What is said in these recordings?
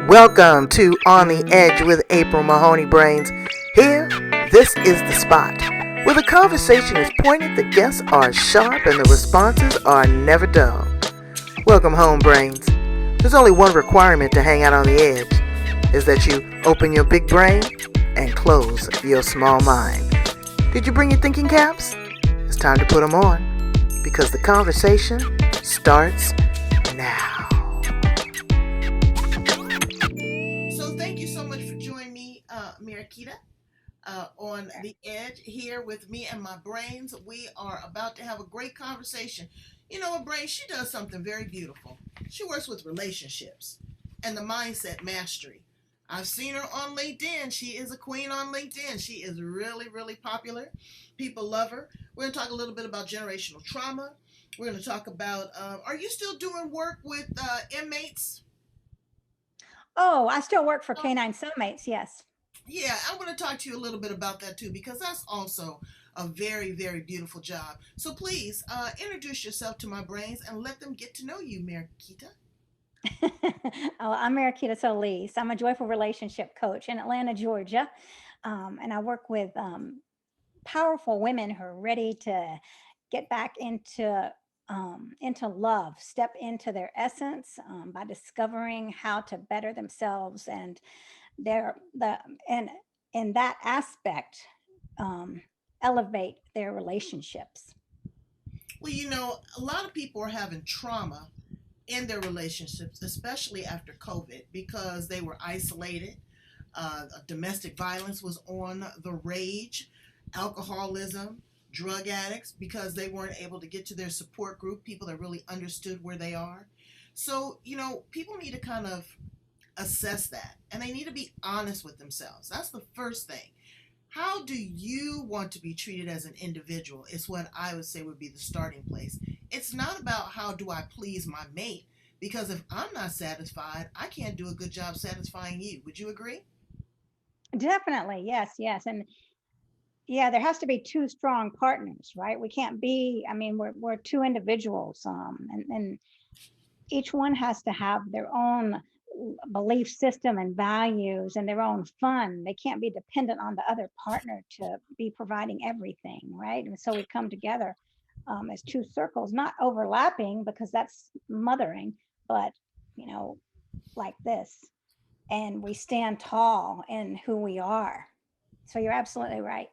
Welcome to On the Edge with April Mahoney Brains. Here, this is the spot where the conversation is pointed, the guests are sharp, and the responses are never dull. Welcome home, Brains. There's only one requirement to hang out on the edge, is that you open your big brain and close your small mind. Did you bring your thinking caps? It's time to put them on, because the conversation starts now. Mariquita, on the edge here with me and my brains. We are about to have a great conversation. You know what, Brains? She does something very beautiful. She works with relationships and the mindset mastery. I've seen her on LinkedIn. She is a queen on LinkedIn. She is really, really popular. People love her. We're going to talk a little bit about generational trauma. We're going to talk about, are you still doing work with inmates? Oh, I still work for Canine Cellmates, yes. Yeah, I want to talk to you a little bit about that too, because that's also a very, very beautiful job. So please introduce yourself to my brains and let them get to know you, Mariquita. I'm Mariquita Solis. I'm a joyful relationship coach in Atlanta, Georgia. And I work with powerful women who are ready to get back into love, step into their essence by discovering how to better themselves and their the and in that aspect um, elevate their relationships. Well, you know, a lot of people are having trauma in their relationships, especially after COVID, because they were isolated. Domestic violence was on the rage, alcoholism, drug addicts, because they weren't able to get to their support group, people that really understood where they are. So, you know, people need to kind of assess that and they need to be honest with themselves. That's the first thing. How do you want to be treated as an individual is what I would say would be the starting place. It's not about how do I please my mate, because if I'm not satisfied, I can't do a good job satisfying you. Would you agree? Definitely, yes, yes, and yeah, there has to be two strong partners, right? We can't be. I mean, we're two individuals, and each one has to have their own belief system and values and their own fun. They can't be dependent on the other partner to be providing everything, right? And so we come together as two circles, not overlapping because that's mothering, but you know, like this, and we stand tall in who we are. So you're absolutely right.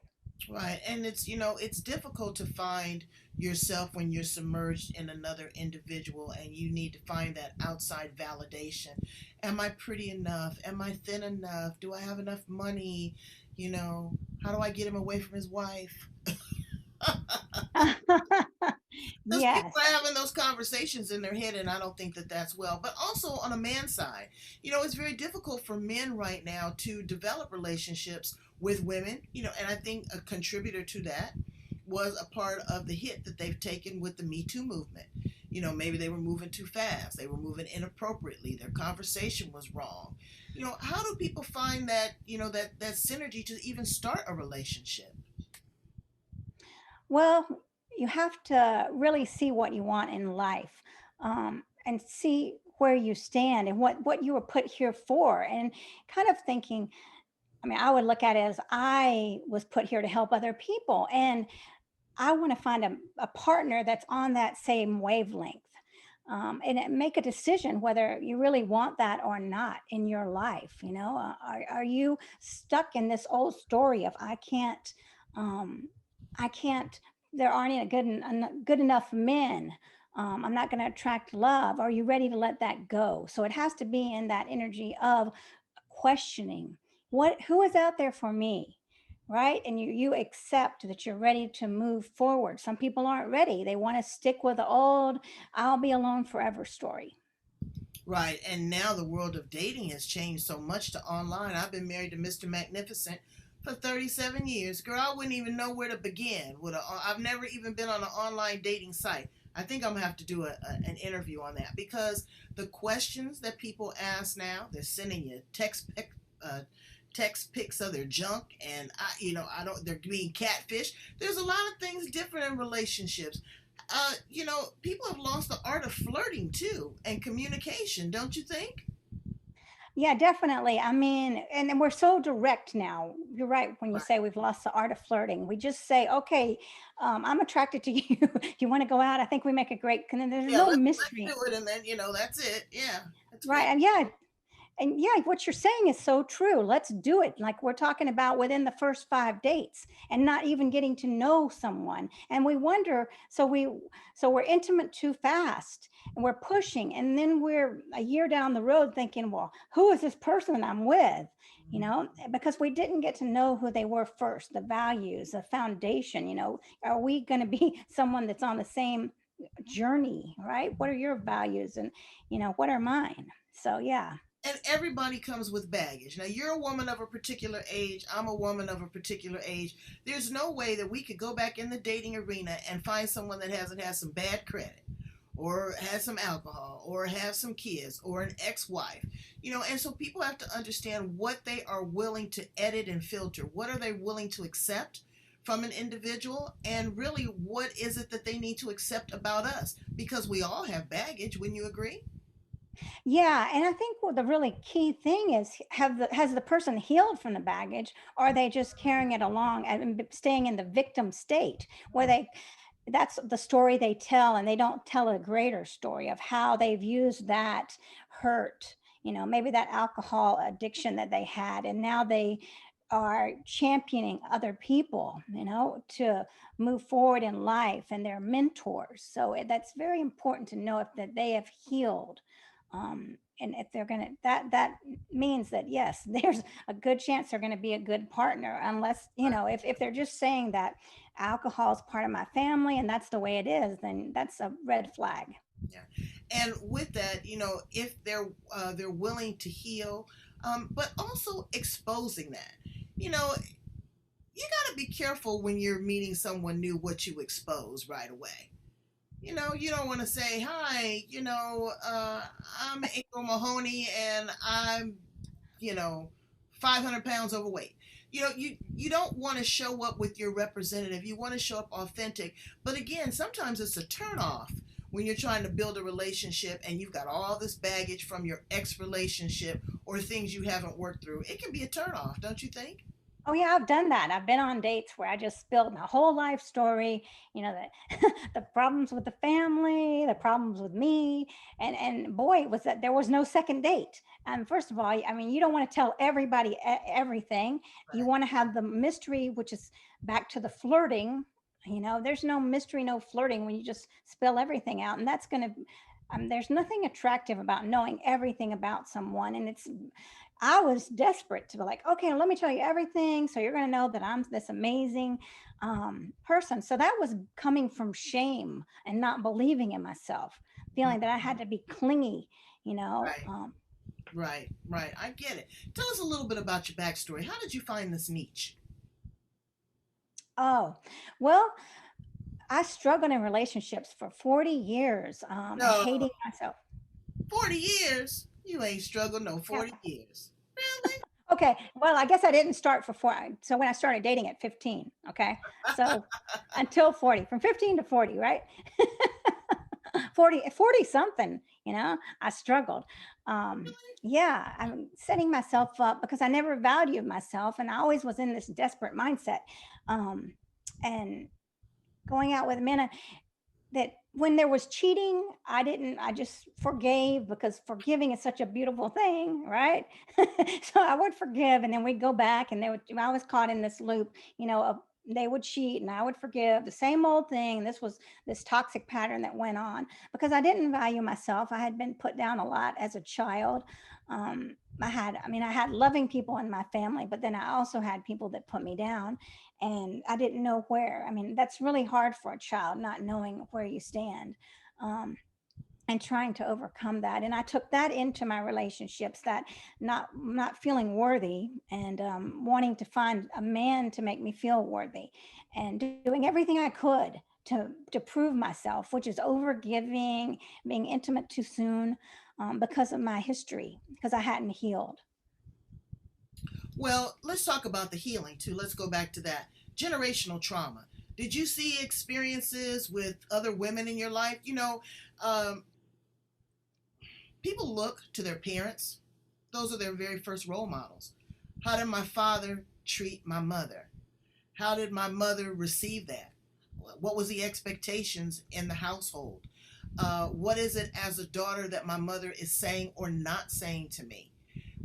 Right. And it's, you know, it's difficult to find yourself when you're submerged in another individual and you need to find that outside validation. Am I pretty enough? Am I thin enough? Do I have enough money? You know, how do I get him away from his wife? Because people Yes. are having those conversations in their head, and I don't think that that's well. But also on a man's side, you know, it's very difficult for men right now to develop relationships with women, you know, and I think a contributor to that was a part of the hit that they've taken with the Me Too movement. You know, maybe they were moving too fast, they were moving inappropriately, their conversation was wrong. You know, how do people find that, you know, that synergy to even start a relationship? Well, you have to really see what you want in life, and see where you stand and what you were put here for, and kind of thinking. I mean, I would look at it as I was put here to help other people, and I want to find a partner that's on that same wavelength. Make a decision whether you really want that or not in your life. Are you stuck in this old story of um, I can't, there aren't any good enough men. I'm not going to attract love. Are you ready to let that go? So it has to be in that energy of questioning who is out there for me, right? And you accept that you're ready to move forward. Some people aren't ready. They want to stick with the old I'll be alone forever story. Right. And now the world of dating has changed so much to online. I've been married to Mr. Magnificent for 37 years. Girl, I wouldn't even know where to begin. I've never even been on an online dating site. I think I'm going to have to do an interview on that, because the questions that people ask now, they're sending you text pics of their junk, and I don't, they're being catfish. There's a lot of things different in relationships. You know, people have lost the art of flirting too and communication, don't you think? Yeah, definitely. I mean, and then we're so direct now. You're right when you Right. say we've lost the art of flirting. We just say, okay, I'm attracted to you. You want to go out? I think we make a great, and then there's Yeah, no let's mystery. do it, and then that's it. Yeah, it's Right. very And yeah, what you're saying is so true. Let's do it. Like we're talking about within the first 5 dates and not even getting to know someone. And we wonder, so we're intimate too fast and we're pushing. And then we're a year down the road thinking, well, who is this person I'm with? Because we didn't get to know who they were first, the values, the foundation, are we going to be someone that's on the same journey, right? What are your values and, what are mine? So yeah. and everybody comes with baggage. Now, you're a woman of a particular age. I'm a woman of a particular age. There's no way that we could go back in the dating arena and find someone that hasn't had some bad credit or has some alcohol or have some kids or an ex-wife. And so people have to understand what they are willing to edit and filter. What are they willing to accept from an individual, and really what is it that they need to accept about us, because we all have baggage. Wouldn't you agree? Yeah, and I think what the really key thing is, has the person healed from the baggage, or are they just carrying it along and staying in the victim state where that's the story they tell, and they don't tell a greater story of how they've used that hurt, maybe that alcohol addiction that they had, and now they are championing other people, to move forward in life, and they're mentors. So that's very important to know if that they have healed. And if they're gonna, that means that yes, there's a good chance they're gonna be a good partner, unless, if they're just saying that alcohol is part of my family and that's the way it is, then that's a red flag. Yeah. And with that, if they're willing to heal, but also exposing that, you know, you got to be careful when you're meeting someone new what you expose right away. You don't want to say, "Hi, I'm April Mahoney, and I'm, you know, 500 pounds overweight." You don't want to show up with your representative. You want to show up authentic. But again, sometimes it's a turnoff when you're trying to build a relationship and you've got all this baggage from your ex relationship or things you haven't worked through. It can be a turnoff, don't you think? Oh yeah, I've done that. I've been on dates where I just spilled my whole life story, the problems with the family, the problems with me, and boy, it was that there was no second date. And first of all, I mean, you don't want to tell everybody everything. You Right. want to have the mystery, which is back to the flirting. There's no mystery, no flirting when you just spill everything out, and that's going to there's nothing attractive about knowing everything about someone. And I was desperate to be like, okay, let me tell you everything. So you're going to know that I'm this amazing person. So that was coming from shame and not believing in myself, feeling that I had to be clingy, you know. Right. Um, Right. I get it. Tell us a little bit about your backstory. How did you find this niche? oh, well, I struggled in relationships for 40 years, No, hating myself. 40 years. You ain't struggled no Yeah. 40 years. Really? Okay. Well, I guess I didn't start for four. So when I started dating at 15, okay. So until 40, from 15 to 40, right? 40 something, I struggled. Um, yeah, I'm setting myself up because I never valued myself and I always was in this desperate mindset. Um, and going out with men that when there was cheating, I just forgave because forgiving is such a beautiful thing, right? So I would forgive and then we'd go back and I was caught in this loop, of they would cheat and I would forgive the same old thing. This was this toxic pattern that went on because I didn't value myself. I had been put down a lot as a child. I had loving people in my family, but then I also had people that put me down and I didn't know where. I mean, that's really hard for a child, not knowing where you stand. Um, and trying to overcome that, and I took that into my relationships, that not feeling worthy, and wanting to find a man to make me feel worthy, and doing everything I could to prove myself, which is overgiving, being intimate too soon, because of my history, because I hadn't healed. Well, let's talk about the healing too. Let's go back to that. Generational trauma. Did you see experiences with other women in your life? Um, People look to their parents Those are their very first role models. How did my father treat my mother? How did my mother receive that? What was the expectations in the household? What is it as a daughter that my mother is saying or not saying to me?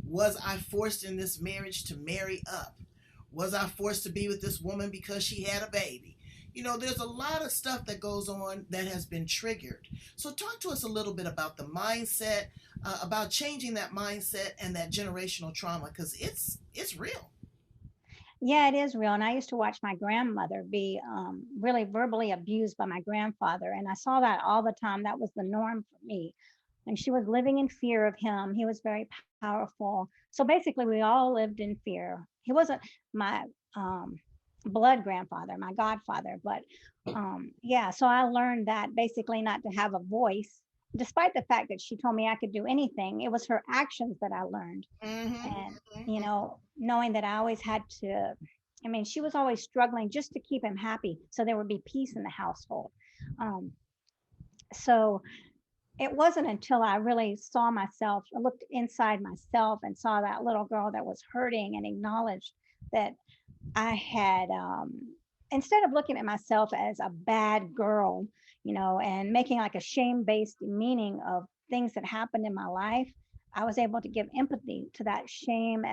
Was I forced in this marriage to marry up? Was I forced to be with this woman because she had a baby? There's a lot of stuff that goes on that has been triggered. So, talk to us a little bit about the mindset, about changing that mindset and that generational trauma, because it's real. Yeah, it is real. And I used to watch my grandmother be really verbally abused by my grandfather. And I saw that all the time. That was the norm for me. And she was living in fear of him. He was very powerful. So basically, we all lived in fear. He wasn't my um, blood grandfather, my godfather. But yeah, so I learned that basically not to have a voice. Despite the fact that she told me I could do anything, it was her actions that I learned. Mm-hmm, And mm-hmm. knowing that I always had to, I mean, she was always struggling just to keep him happy so there would be peace in the household. um, so it wasn't until I really saw myself, I looked inside myself and saw that little girl that was hurting and acknowledged that I had, instead of looking at myself as a bad girl, and making like a shame based meaning of things that happened in my life, I was able to give empathy to that shame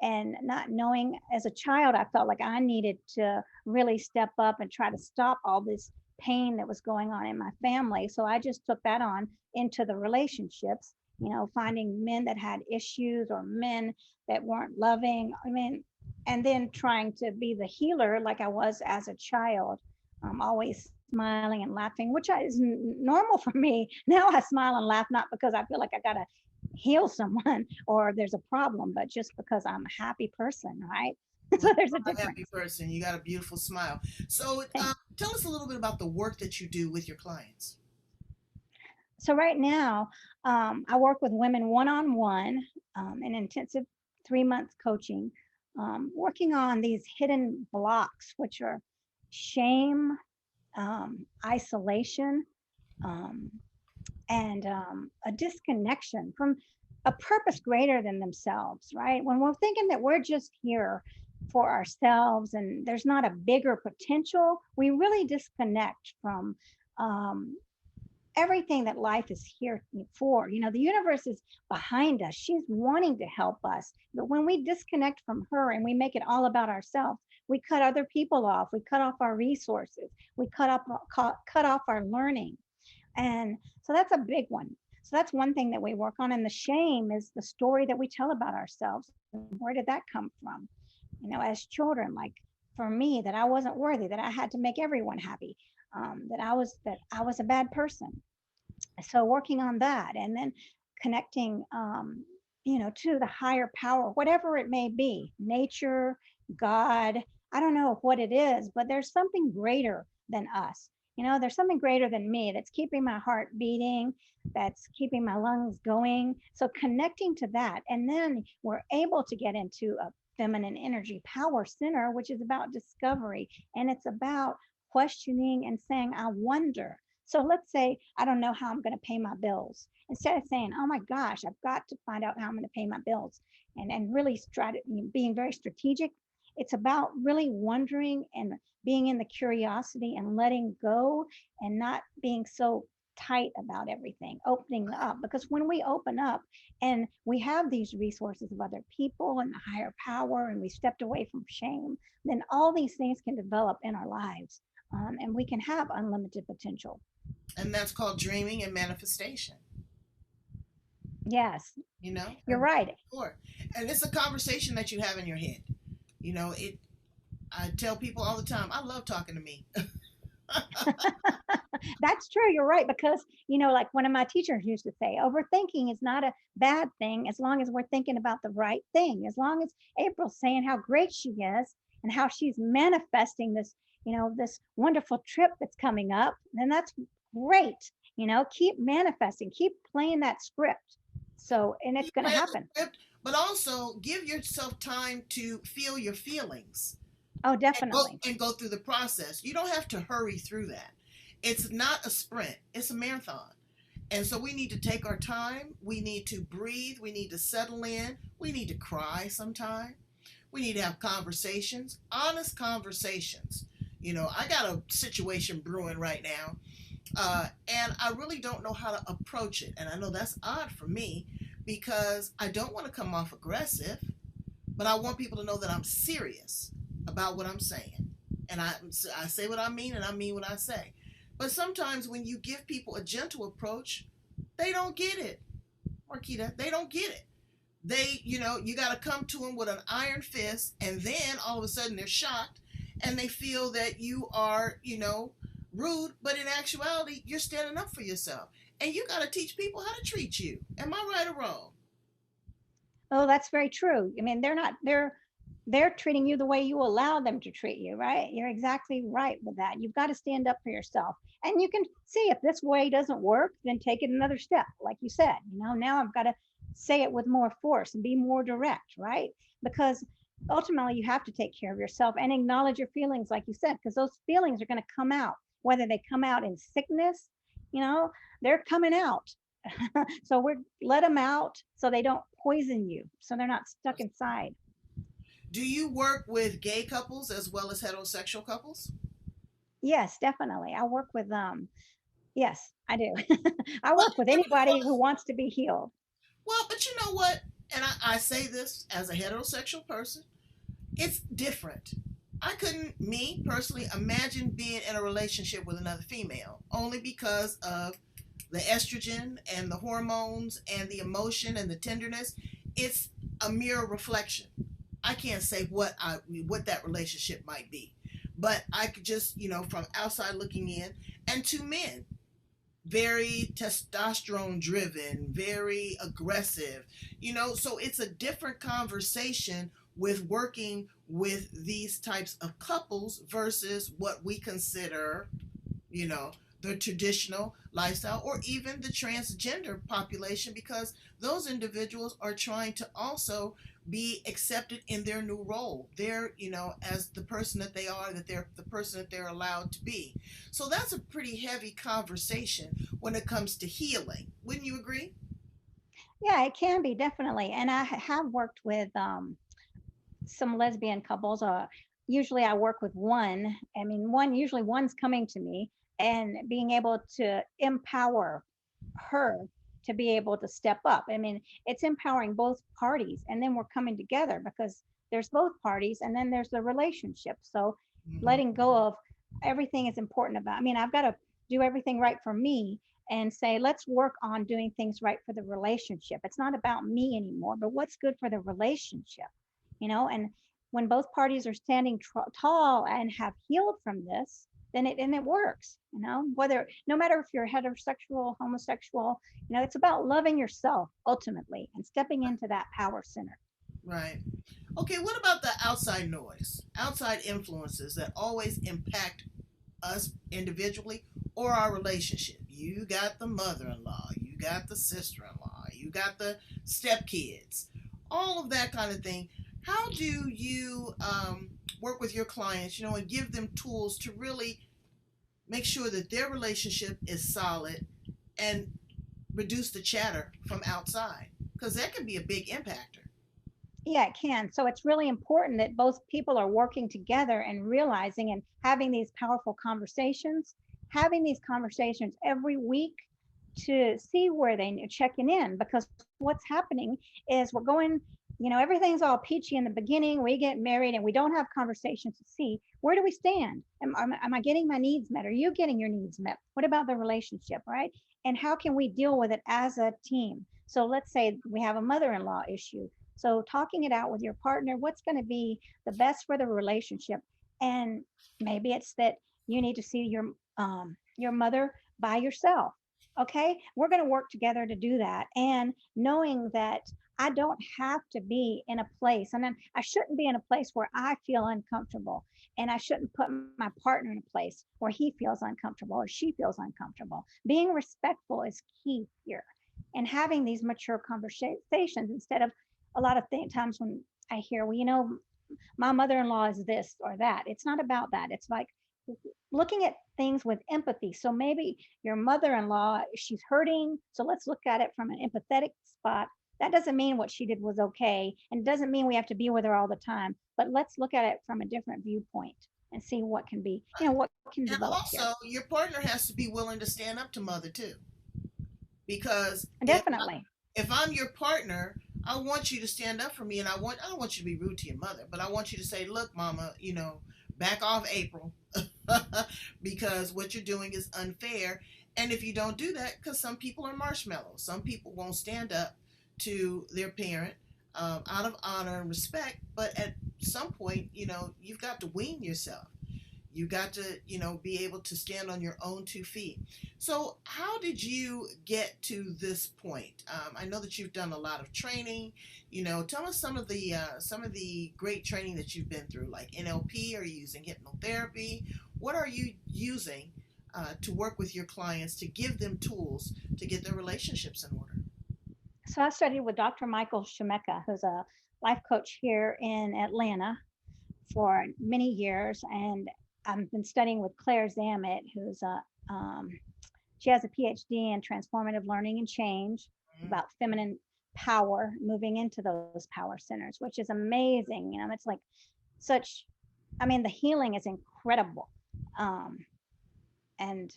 and not knowing as a child, I felt like I needed to really step up and try to stop all this pain that was going on in my family. So I just took that on into the relationships, finding men that had issues or men that weren't loving. I mean, and then trying to be the healer like I was as a child, always smiling and laughing, which is normal for me. Now I smile and laugh not because I feel like I gotta heal someone or there's a problem, but just because I'm a happy person, right? Well, So you there's a are a happy difference. person. You got a beautiful smile. So, Thanks. tell us a little bit about the work that you do with your clients. So right now, I work with women one-on-one in intensive 3 months coaching, working on these hidden blocks, which are shame, isolation, um, and a disconnection from a purpose greater than themselves, right? When we're thinking that we're just here for ourselves and there's not a bigger potential, we really disconnect from um, everything that life is here for. The universe is behind us. She's wanting to help us. But when we disconnect from her and we make it all about ourselves, we cut other people off. We cut off our resources. We cut off our learning. And so that's a big one. So that's one thing that we work on. And the shame is the story that we tell about ourselves. Where did that come from? As children, like for me, that I wasn't worthy, that I had to make everyone happy, that I was a bad person. So working on that, and then connecting, to the higher power, whatever it may be, nature, God, I don't know what it is, but there's something greater than us. There's something greater than me that's keeping my heart beating, that's keeping my lungs going. So connecting to that, and then we're able to get into a feminine energy power center, which is about discovery, and it's about questioning and saying, I wonder. So let's say I don't know how I'm going to pay my bills. Instead of saying, "Oh my gosh, I've got to find out how I'm going to pay my bills," and really being very strategic, it's about really wondering and being in the curiosity and letting go and not being so tight about everything, opening up. Because when we open up and we have these resources of other people and the higher power, and we stepped away from shame, then all these things can develop in our lives, and we can have unlimited potential. And that's called dreaming and manifestation. Yes, You know, you're right. sure. And it's a conversation that you have in your head. It. I tell people all the time, I love talking to me. That's true. You're right. Because, like one of my teachers used to say, overthinking is not a bad thing as long as we're thinking about the right thing. As long as April's saying how great she is and how she's manifesting this wonderful trip that's coming up, then that's great. Keep manifesting, keep playing that script. So, and it's Keep going to playing the happen. script, but also give yourself time to feel your feelings Oh, and go definitely. and go through the process. You don't have to hurry through that. It's not a sprint; it's a marathon. And so we need to take our time. We need to breathe. We need to settle in. We need to cry sometime. We need to have conversations, honest conversations. I got a situation brewing right now, and I really don't know how to approach it. And I know that's odd for me because I don't want to come off aggressive, but I want people to know that I'm serious about what I'm saying. And I say what I mean and I mean what I say. But sometimes when you give people a gentle approach, they don't get it, Marquita. They don't get it. You got to come to them with an iron fist, and then all of a sudden they're shocked and they feel that you are, rude. But in actuality, you're standing up for yourself. And you got to teach people how to treat you. Am I right or wrong? Oh, that's very true. I mean, they're treating you the way you allow them to treat you, right? You're exactly right with that. You've got to stand up for yourself. And you can see if this way doesn't work, then take it another step. Like you said, now I've got to say it with more force and be more direct, right? Because ultimately you have to take care of yourself and acknowledge your feelings, like you said, because those feelings are going to come out, whether they come out in sickness, you know, they're coming out. So we're let them out so they don't poison you, so they're not stuck inside. Do you work with gay couples as well as heterosexual couples? Yes, definitely. I work with yes, I do. I Well, work with anybody who wants to be healed. but you know what? And I say this as a heterosexual person, it's different. I couldn't, me personally, imagine being in a relationship with another female only because of the estrogen and the hormones and the emotion and the tenderness. It's a mirror reflection. I can't say what that relationship might be, but I could just, from outside looking in. And two men, very testosterone driven, very aggressive, so it's a different conversation with working with these types of couples versus what we consider, you know, the traditional lifestyle or even the transgender population, because those individuals are trying to also be accepted in their new role. They're, as the person that they are, that they're the person that they're allowed to be. So that's a pretty heavy conversation when it comes to healing. Wouldn't you agree? Yeah, it can be definitely. And I have worked with some lesbian couples. Usually I work with one. I mean, usually one's coming to me and being able to empower her to be able to step up. I mean, it's empowering both parties, and then we're coming together because there's both parties, and then there's the relationship. So Mm-hmm. letting go of everything is important about. I mean, I've got to do everything right for me and say, let's work on doing things right for the relationship. It's not about me anymore, but what's good for the relationship, and when both parties are standing tall and have healed from this, then it works, whether no matter if you're heterosexual, homosexual, it's about loving yourself ultimately and stepping into that power center. Right. Okay, what about the outside noise, outside influences that always impact us individually or our relationship? You got the mother in law, you got the sister in law, you got the stepkids, all of that kind of thing. How do you work with your clients, and give them tools to really make sure that their relationship is solid and reduce the chatter from outside? Because that can be a big impactor. Yeah, it can. So it's really important that both people are working together and realizing and having these powerful conversations, having these conversations every week to see where they checking in, because what's happening is we're going, everything's all peachy in the beginning. We get married and we don't have conversations to see where do we stand. Am I getting my needs met? Are you getting your needs met? What about the relationship, right? And how can we deal with it as a team? So let's say we have a mother-in-law issue. So talking it out with your partner, what's going to be the best for the relationship? And maybe it's that you need to see your mother by yourself. Okay, we're going to work together to do that, and knowing that I don't have to be in a place, and then I shouldn't be in a place where I feel uncomfortable, and I shouldn't put my partner in a place where he feels uncomfortable or she feels uncomfortable. Being respectful is key here, and having these mature conversations instead of a lot of times when I hear, well, my mother-in-law is this or that. It's not about that. It's like, looking at things with empathy. So maybe your mother-in-law, she's hurting. So let's look at it from an empathetic spot. That doesn't mean what she did was okay. And it doesn't mean we have to be with her all the time. But let's look at it from a different viewpoint and see what can be, what can And develop here. also, your partner has to be willing to stand up to mother too, because Definitely. if I'm your partner, I want you to stand up for me, and I don't want you to be rude to your mother, but I want you to say, "Look, mama, back off April, because what you're doing is unfair." And if you don't do that, because some people are marshmallows, some people won't stand up to their parent out of honor and respect. But at some point, you've got to wean yourself. You got to, be able to stand on your own 2 feet. So, how did you get to this point? I know that you've done a lot of training. Tell us some of the great training that you've been through, like NLP. Are you using hypnotherapy? What are you using to work with your clients to give them tools to get their relationships in order? So I studied with Dr. Michael Shemeka, who's a life coach here in Atlanta for many years, and I've been studying with Claire Zammit, who's she has a PhD in transformative learning and change Mhm. about feminine power, moving into those power centers, which is amazing. It's like such. I mean, the healing is incredible, and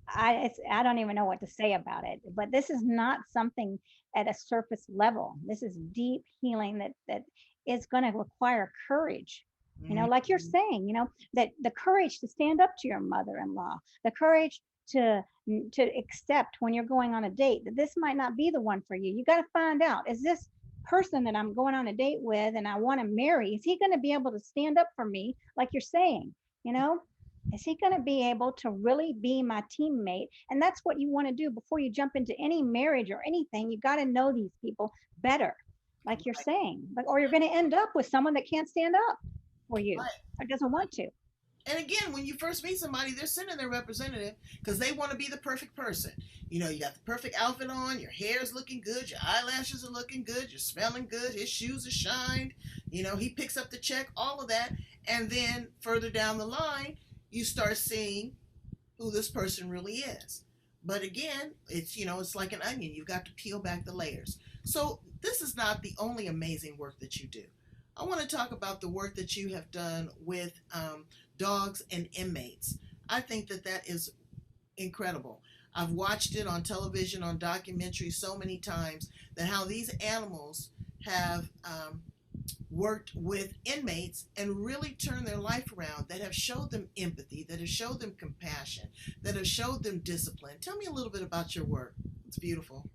I don't even know what to say about it. But this is not something at a surface level. This is deep healing that is going to require courage. Like you're Mhm. saying, that the courage to stand up to your mother-in-law, the courage to to accept when you're going on a date that this might not be the one for you. You got to find out, is this person that I'm going on a date with and I want to marry, is he going to be able to stand up for me like you're saying? You know, is he going to be able to really be my teammate? And that's what you want to do before you jump into any marriage or anything. You got to know these people better, like you're Right, saying, but or you're going to end up with someone that can't stand up for you right. or doesn't want to. And again, when you first meet somebody, they're sending their representative because they want to be the perfect person. You got the perfect outfit on, your hair is looking good, your eyelashes are looking good, you're smelling good, his shoes are shined, he picks up the check, all of that. And then further down the line, you start seeing who this person really is. But again, it's like an onion. You've got to peel back the layers. So this is not the only amazing work that you do. I want to talk about the work that you have done with dogs and inmates. I think that that is incredible. I've watched it on television, on documentaries so many times, that how these animals have worked with inmates and really turned their life around, that have showed them empathy, that have showed them compassion, that have showed them discipline. Tell me a little bit about your work. It's beautiful.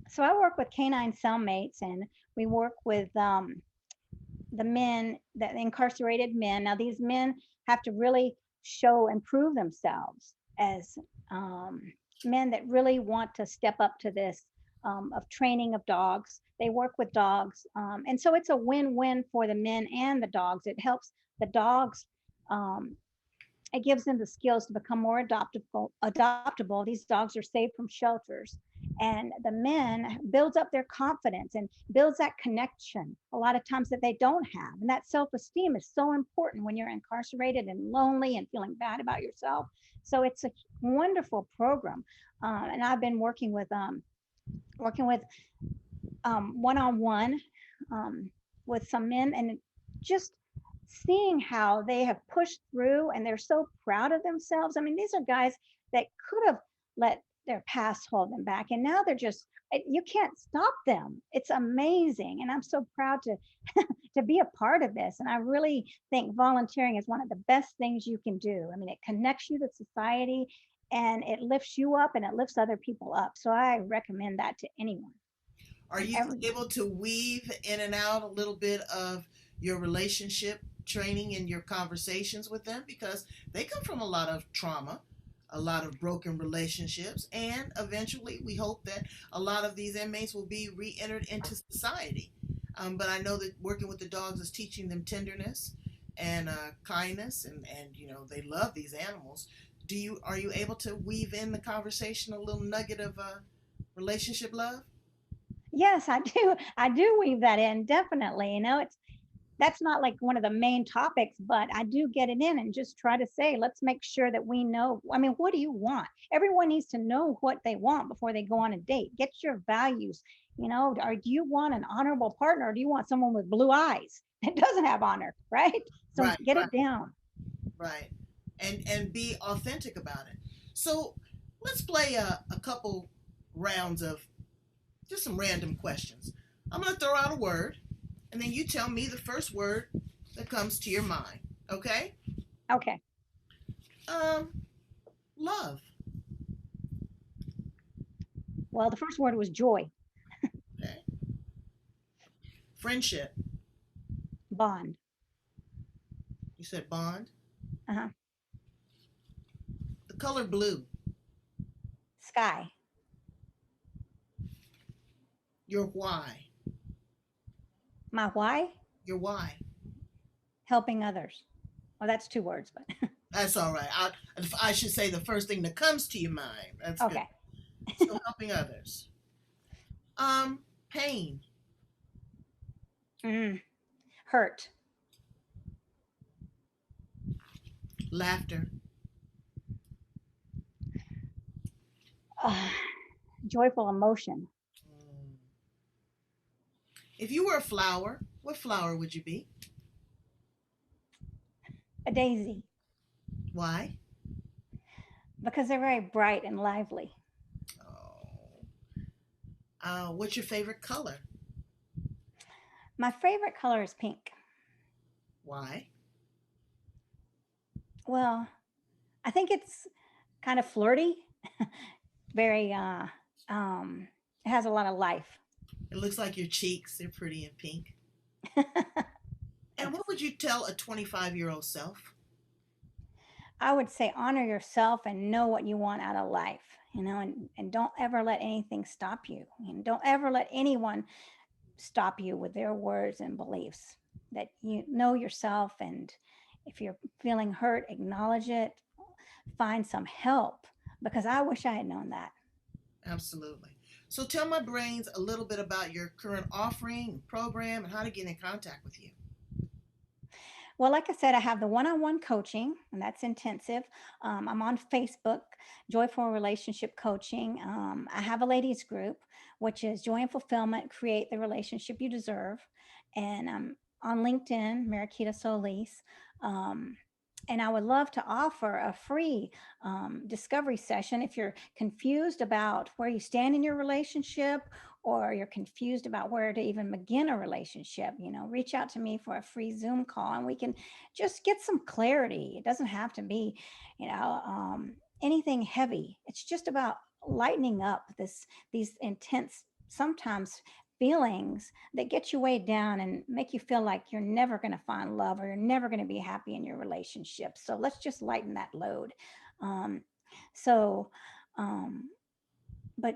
So I work with canine cellmates, and we work with the men, the incarcerated men. Now these men have to really show and prove themselves as um, men that really want to step up to this of training of dogs. They work with dogs, and so it's a win-win for the men and the dogs. It helps the dogs. Um, it gives them the skills to become more adoptable. These dogs are saved from shelters, and the men builds up their confidence and builds that connection a lot of times that they don't have. And that self-esteem is so important when you're incarcerated and lonely and feeling bad about yourself. So it's a wonderful program, and I've been working with one-on-one with some men, and just seeing how they have pushed through and they're so proud of themselves. I mean, these are guys that could have let their past hold them back, and now they're just, you can't stop them. It's amazing, and I'm so proud to to be a part of this. And I really think volunteering is one of the best things you can do. I mean, it connects you to society, and it lifts you up and it lifts other people up. So I recommend that to anyone Are and you everyone. able to weave in and out a little bit of your relationship training in your conversations with them? Because they come from a lot of trauma, a lot of broken relationships, and eventually we hope that a lot of these inmates will be re entered into society. But I know that working with the dogs is teaching them tenderness and kindness, and they love these animals. Are you able to weave in the conversation a little nugget of relationship love? Yes, I do. I do weave that in, definitely. It's that's not like one of the main topics, but I do get it in and just try to say, let's make sure that we know. I mean, what do you want? Everyone needs to know what they want before they go on a date. Get your values. Or do you want an honorable partner, or do you want someone with blue eyes that doesn't have honor, right? So Right, get right, it down. right. And be authentic about it. So let's play a couple rounds of just some random questions. I'm going to throw out a word, and then you tell me the first word that comes to your mind. Okay? Okay. Um, love. Well, the first word was joy, Okay. Friendship. bond. You said bond. Uh-huh. The color blue. Sky. Your why. My why? Your why. Helping others. Well, that's two words, but That's all right. I should say the first thing that comes to your mind. That's good. okay. So helping others. Pain. Mm, hurt. Laughter. Uh, joyful emotion. Mm. If you were a flower, what flower would you be? A daisy, Why? because they're very bright and lively. Oh. What's your favorite color? My favorite color is pink. Why? Well, I think it's kind of flirty, very, it has a lot of life. It looks like your cheeks. They're pretty in pink. And Thanks. what would you tell a 25-year-old self? I would say honor yourself and know what you want out of life, and don't ever let anything stop you. And don't ever let anyone stop you with their words and beliefs. That you know yourself, and if you're feeling hurt, acknowledge it, find some help, because I wish I had known that. Absolutely. So tell my brains a little bit about your current offering, program, and how to get in contact with you. Well, like I said, I have the one on one coaching, and that's intensive. I'm on Facebook, Joyful Relationship Coaching. I have a ladies group, which is Joy and Fulfillment Create the Relationship You Deserve. And I'm on LinkedIn, Mariquita Solis. Um, and I would love to offer a free discovery session if you're confused about where you stand in your relationship, or you're confused about where to even begin a relationship. Reach out to me for a free Zoom call, and we can just get some clarity. It doesn't have to be, anything heavy. It's just about lightening up these intense, sometimes feelings that get you weighed down and make you feel like you're never going to find love, or you're never going to be happy in your relationship. So let's just lighten that load. Um, so, um, but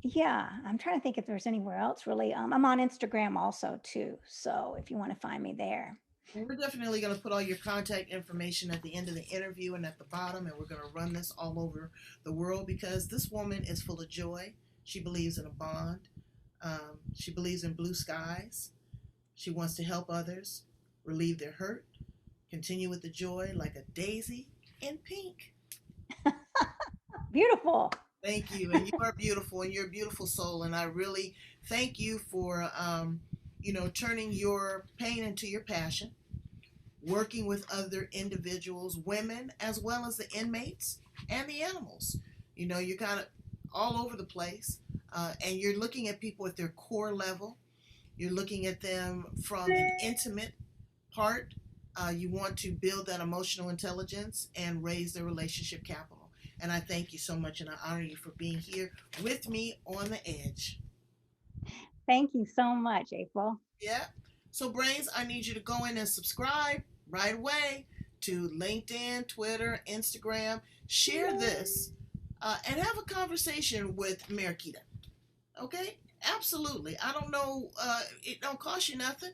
yeah, I'm trying to think if there's anywhere else really. I'm on Instagram also too. So if you want to find me there. Well, we're definitely going to put all your contact information at the end of the interview and at the bottom, and we're going to run this all over the world because this woman is full of joy. She believes in a bond. She believes in blue skies. She wants to help others relieve their hurt, continue with the joy like a daisy in pink. Beautiful. Thank you. And you are beautiful, and you're a beautiful soul. And I really thank you for, turning your pain into your passion, working with other individuals, women, as well as the inmates and the animals. You're kind of all over the place, and you're looking at people at their core level. You're looking at them from an intimate part. You want to build that emotional intelligence and raise their relationship capital. And I thank you so much, and I honor you for being here with me on the edge. Thank you so much, April. Yeah. So, Brains, I need you to go in and subscribe right away to LinkedIn, Twitter, Instagram. Share this and have a conversation with Mariquita. Okay? Absolutely. I don't know. It don't cost you nothing.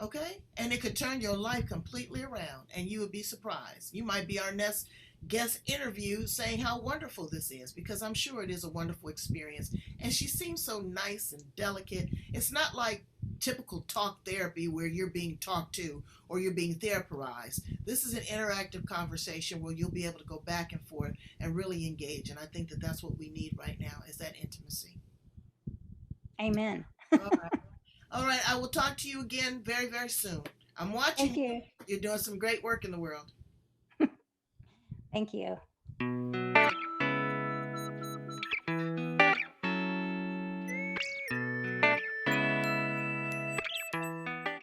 Okay? And it could turn your life completely around, and you would be surprised. You might be our next guest interview saying how wonderful this is, because I'm sure it is a wonderful experience. And she seems so nice and delicate. It's not like typical talk therapy where you're being talked to or you're being therapized. This is an interactive conversation where you'll be able to go back and forth and really engage. And I think that that's what we need right now is that intimacy. Amen. All right. All right. I will talk to you again very, very soon. I'm watching Thank you. you. You're doing some great work in the world. Thank you.